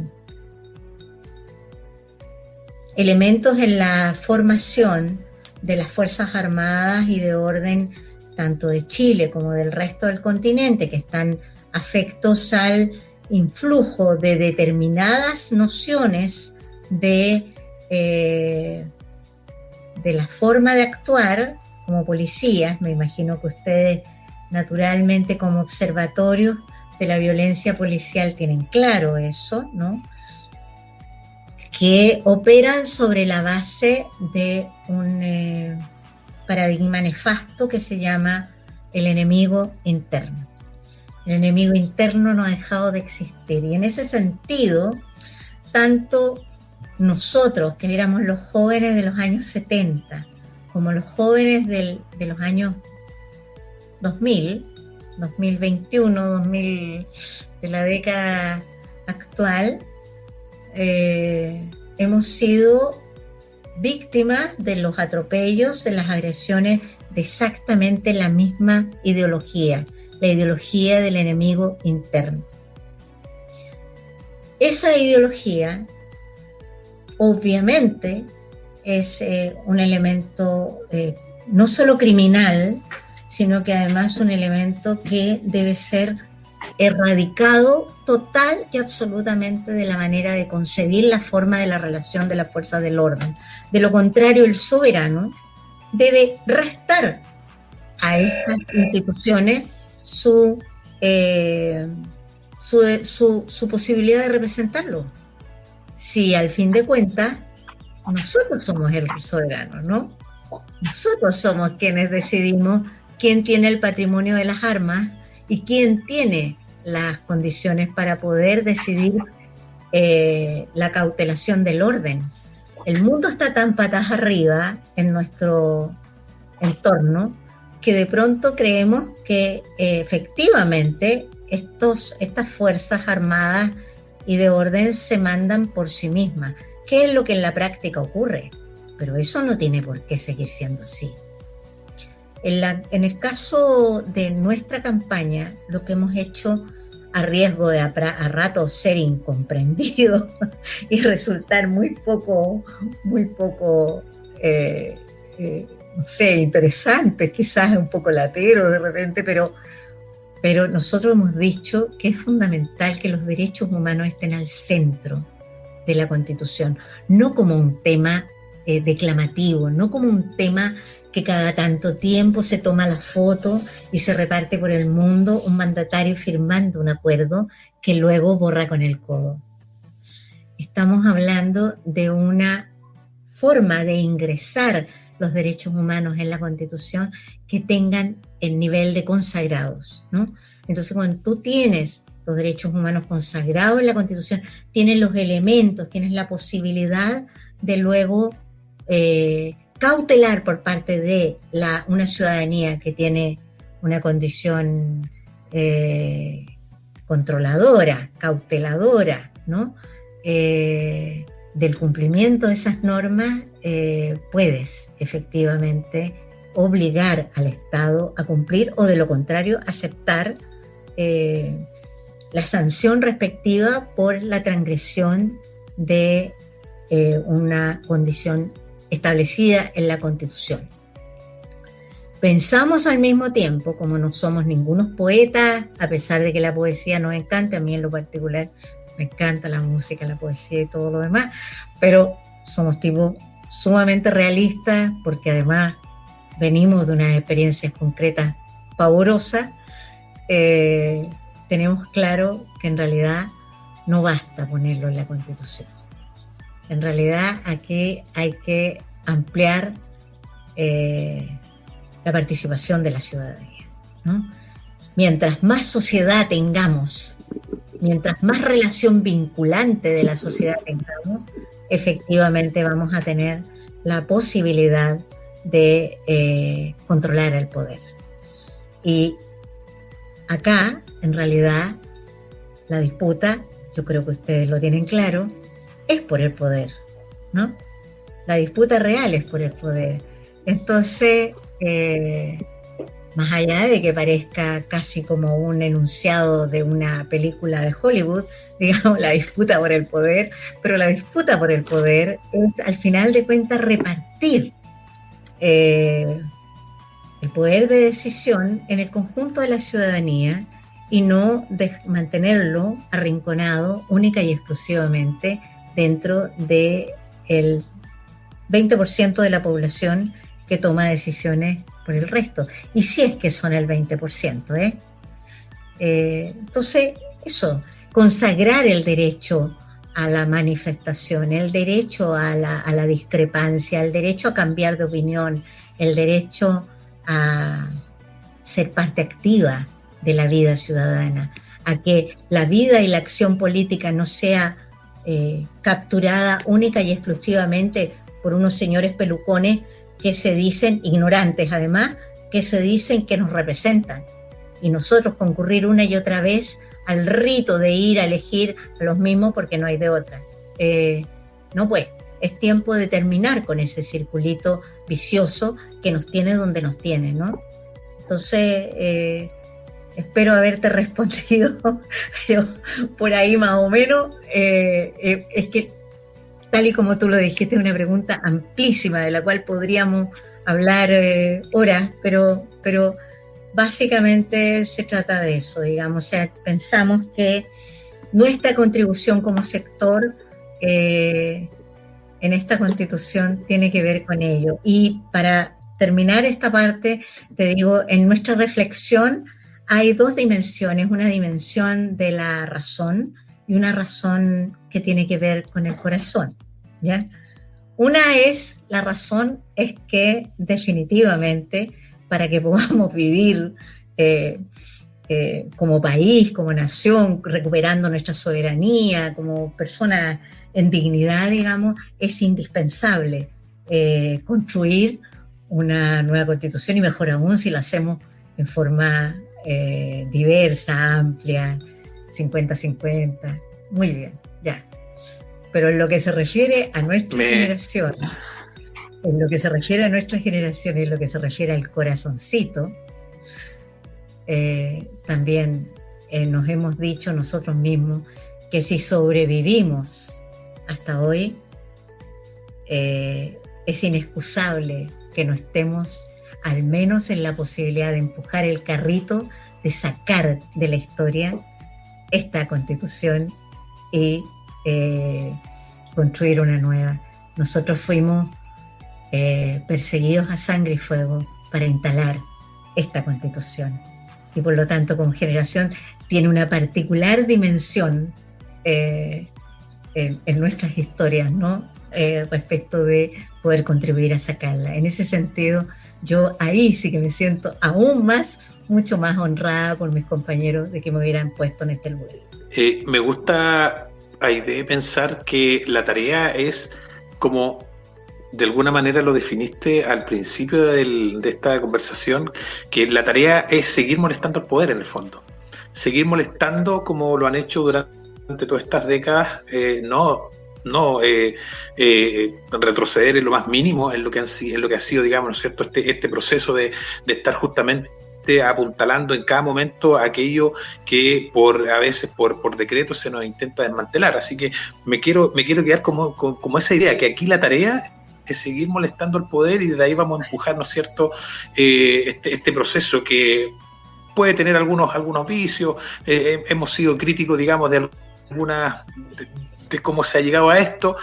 elementos en la formación de las Fuerzas Armadas y de orden tanto de Chile como del resto del continente que están afectos al influjo de determinadas nociones de la forma de actuar como policías. Me imagino que ustedes naturalmente como observatorios de la violencia policial tienen claro eso, ¿no? Que operan sobre la base de un paradigma nefasto que se llama el enemigo interno. El enemigo interno no ha dejado de existir y en ese sentido tanto, nosotros, que éramos los jóvenes de los años 70, como los jóvenes de los años 2000, 2021, 2000, de la década actual, hemos sido víctimas de los atropellos, de las agresiones de exactamente la misma ideología, la ideología del enemigo interno. Esa ideología, obviamente, es un elemento no solo criminal, sino que además un elemento que debe ser erradicado total y absolutamente de la manera de concebir la forma de la relación de las fuerzas del orden. De lo contrario, el soberano debe restar a estas instituciones su posibilidad de representarlo. Si al fin de cuentas nosotros somos el soberano, ¿no? Nosotros somos quienes decidimos quién tiene el patrimonio de las armas y quién tiene las condiciones para poder decidir la cautelación del orden. El mundo está tan patas arriba en nuestro entorno que de pronto creemos que efectivamente estas fuerzas armadas y de orden se mandan por sí mismas, que es lo que en la práctica ocurre, pero eso no tiene por qué seguir siendo así. En el caso de nuestra campaña, lo que hemos hecho, a riesgo de a ratos ser incomprendido y resultar muy poco, no sé, interesante, quizás un poco latero de repente, pero nosotros hemos dicho que es fundamental que los derechos humanos estén al centro de la Constitución, no como un tema declamativo, no como un tema que cada tanto tiempo se toma la foto y se reparte por el mundo un mandatario firmando un acuerdo que luego borra con el codo. Estamos hablando de una forma de ingresar los derechos humanos en la Constitución que tengan el nivel de consagrados, ¿no? Entonces, cuando tú tienes los derechos humanos consagrados en la Constitución, tienes los elementos, tienes la posibilidad de luego cautelar por parte de una ciudadanía que tiene una condición controladora, cauteladora, ¿no? Del cumplimiento de esas normas, puedes efectivamente obligar al Estado a cumplir o de lo contrario aceptar la sanción respectiva por la transgresión de una condición establecida en la Constitución. Pensamos al mismo tiempo, como no somos ningunos poetas, a pesar de que la poesía nos encanta, a mí en lo particular me encanta la música, la poesía y todo lo demás, pero somos tipos sumamente realistas porque además venimos de unas experiencias concretas pavorosas. Tenemos claro que en realidad no basta ponerlo en la Constitución. En realidad aquí hay que ampliar la participación de la ciudadanía, ¿no? Mientras más sociedad tengamos, mientras más relación vinculante de la sociedad tengamos, efectivamente vamos a tener la posibilidad de controlar el poder. Y acá, en realidad, la disputa, yo creo que ustedes lo tienen claro, es por el poder, ¿no? La disputa real es por el poder. Entonces, más allá de que parezca casi como un enunciado de una película de Hollywood, digamos, la disputa por el poder, pero la disputa por el poder es, al final de cuentas, repartir el poder de decisión en el conjunto de la ciudadanía y no mantenerlo arrinconado única y exclusivamente dentro del 20% de la población que toma decisiones por el resto. Y si es que son el 20%, entonces, eso, consagrar el derecho a la manifestación, el derecho a la discrepancia, el derecho a cambiar de opinión, el derecho a ser parte activa de la vida ciudadana, a que la vida y la acción política no sea capturada única y exclusivamente por unos señores pelucones que se dicen, ignorantes además, que se dicen que nos representan. Y nosotros concurrir una y otra vez al rito de ir a elegir a los mismos porque no hay de otra. No, pues, es tiempo de terminar con ese circulito vicioso que nos tiene donde nos tiene, ¿no? Entonces, espero haberte respondido, pero por ahí más o menos, es que tal y como tú lo dijiste, es una pregunta amplísima de la cual podríamos hablar horas, pero básicamente se trata de eso, digamos. O sea, pensamos que nuestra contribución como sector en esta Constitución tiene que ver con ello. Y para terminar esta parte, te digo, en nuestra reflexión hay dos dimensiones, una dimensión de la razón y una razón que tiene que ver con el corazón, ¿ya? Una es, la razón es que definitivamente para que podamos vivir como país, como nación, recuperando nuestra soberanía, como personas en dignidad, digamos, es indispensable construir una nueva Constitución, y mejor aún si lo hacemos en forma diversa, amplia, 50-50. Muy bien, ya. Pero en lo que se refiere a nuestra generación, y en lo que se refiere al corazoncito, también nos hemos dicho nosotros mismos que si sobrevivimos hasta hoy, es inexcusable que no estemos al menos en la posibilidad de empujar el carrito, de sacar de la historia esta Constitución y construir una nueva. Nosotros fuimos perseguidos a sangre y fuego para instalar esta Constitución, y por lo tanto como generación tiene una particular dimensión en nuestras historias, ¿no? Respecto de poder contribuir a sacarla. En ese sentido, yo ahí sí que me siento aún más, mucho más honrada por mis compañeros de que me hubieran puesto en este lugar. Me gusta, Aide, pensar que la tarea es, como de alguna manera lo definiste al principio de esta conversación, que la tarea es seguir molestando al poder en el fondo. Seguir molestando como lo han hecho durante todas estas décadas, no retroceder en lo más mínimo en lo que ha sido, digamos, ¿no es cierto?, este proceso de estar justamente apuntalando en cada momento aquello que a veces por decreto se nos intenta desmantelar. Así que me quiero quedar como esa idea, que aquí la tarea es seguir molestando al poder, y de ahí vamos a empujar, ¿no es cierto?, este proceso que puede tener algunos vicios. Hemos sido críticos, digamos, de cómo se ha llegado a esto,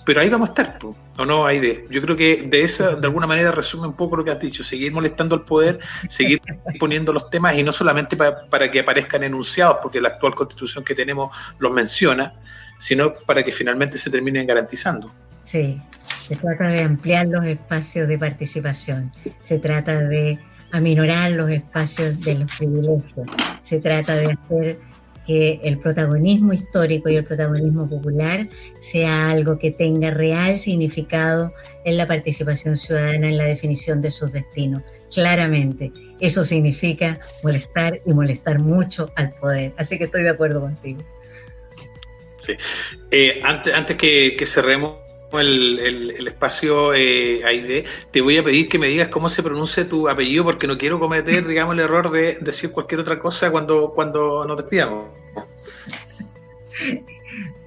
pero ahí vamos a estar, ¿o no, Aide? Yo creo que de alguna manera resume un poco lo que has dicho: seguir molestando al poder, seguir poniendo los temas, y no solamente para que aparezcan enunciados, porque la actual Constitución que tenemos los menciona, sino para que finalmente se terminen garantizando. Sí, se trata de ampliar los espacios de participación, se trata de aminorar los espacios de los privilegios, se trata de hacer que el protagonismo histórico y el protagonismo popular sea algo que tenga real significado en la participación ciudadana, en la definición de sus destinos. Claramente, eso significa molestar, y molestar mucho al poder. Así que estoy de acuerdo contigo. Sí. Antes que cerremos el espacio, Aide, te voy a pedir que me digas cómo se pronuncia tu apellido, porque no quiero cometer, digamos, el error de decir cualquier otra cosa cuando nos despidamos.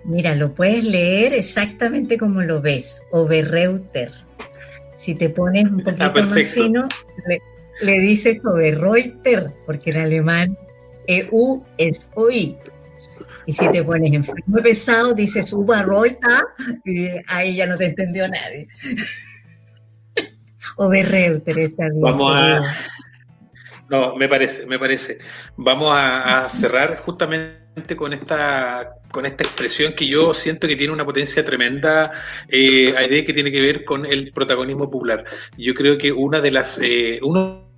Mira, lo puedes leer exactamente como lo ves, Oberreuter. Si te pones un poquito más fino, le dices Oberreuter, porque en alemán EU es OI. Y si te pones enfermo y pesado, dices Oberreuter, y ahí ya no te entendió nadie. Oberreuter está bien. No, me parece. Vamos a cerrar justamente con esta expresión que yo siento que tiene una potencia tremenda, Aide, que tiene que ver con el protagonismo popular. Yo creo que uno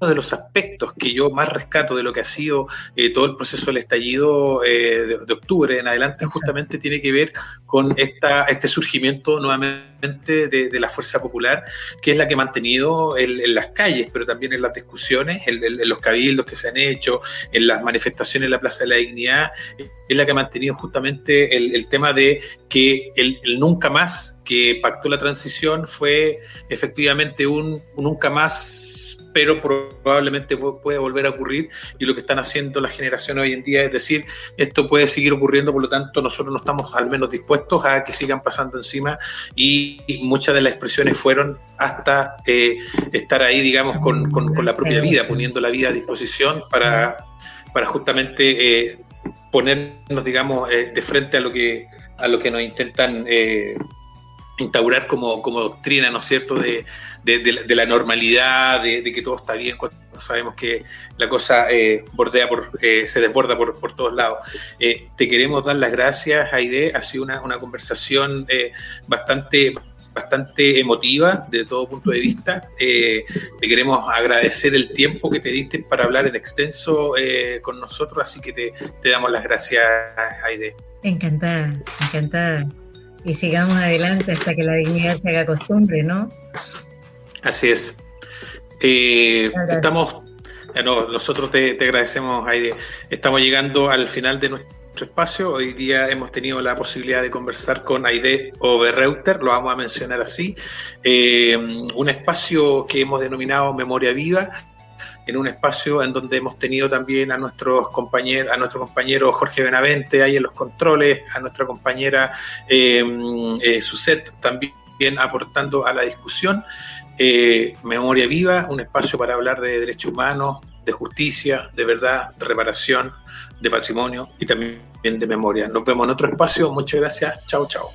de los aspectos que yo más rescato de lo que ha sido todo el proceso del estallido de octubre en adelante, justamente tiene que ver con este surgimiento nuevamente de la fuerza popular, que es la que ha mantenido en las calles, pero también en las discusiones, en los cabildos que se han hecho, en las manifestaciones en la Plaza de la Dignidad, es la que ha mantenido justamente el tema de que el nunca más que pactó la transición fue efectivamente un nunca más, pero probablemente puede volver a ocurrir, y lo que están haciendo las generaciones hoy en día es decir, esto puede seguir ocurriendo, por lo tanto nosotros no estamos al menos dispuestos a que sigan pasando encima, y muchas de las expresiones fueron hasta estar ahí, digamos, con la propia vida, poniendo la vida a disposición para justamente ponernos, digamos, de frente a lo que nos intentan instaurar como doctrina, ¿no es cierto?, de la normalidad, de que todo está bien, cuando sabemos que la cosa se desborda por todos lados. Te queremos dar las gracias, Aide. Ha sido una conversación bastante emotiva de todo punto de vista. Te queremos agradecer el tiempo que te diste para hablar en extenso con nosotros, así que te damos las gracias, Aide. Encantada. Y sigamos adelante hasta que la dignidad se haga costumbre, ¿no? Así es. Nosotros te agradecemos, Aide. Estamos llegando al final de nuestro espacio. Hoy día hemos tenido la posibilidad de conversar con Aide Oberreuter, lo vamos a mencionar así, un espacio que hemos denominado Memoria Viva, en un espacio en donde hemos tenido también a nuestro compañero Jorge Benavente ahí en los controles, a nuestra compañera Suset también aportando a la discusión. Memoria Viva, un espacio para hablar de derechos humanos, de justicia, de verdad, de reparación, de patrimonio y también de memoria. Nos vemos en otro espacio. Muchas gracias. Chao, chao.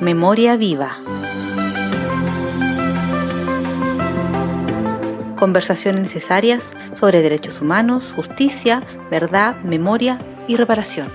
Memoria Viva. Conversaciones necesarias sobre derechos humanos, justicia, verdad, memoria y reparación.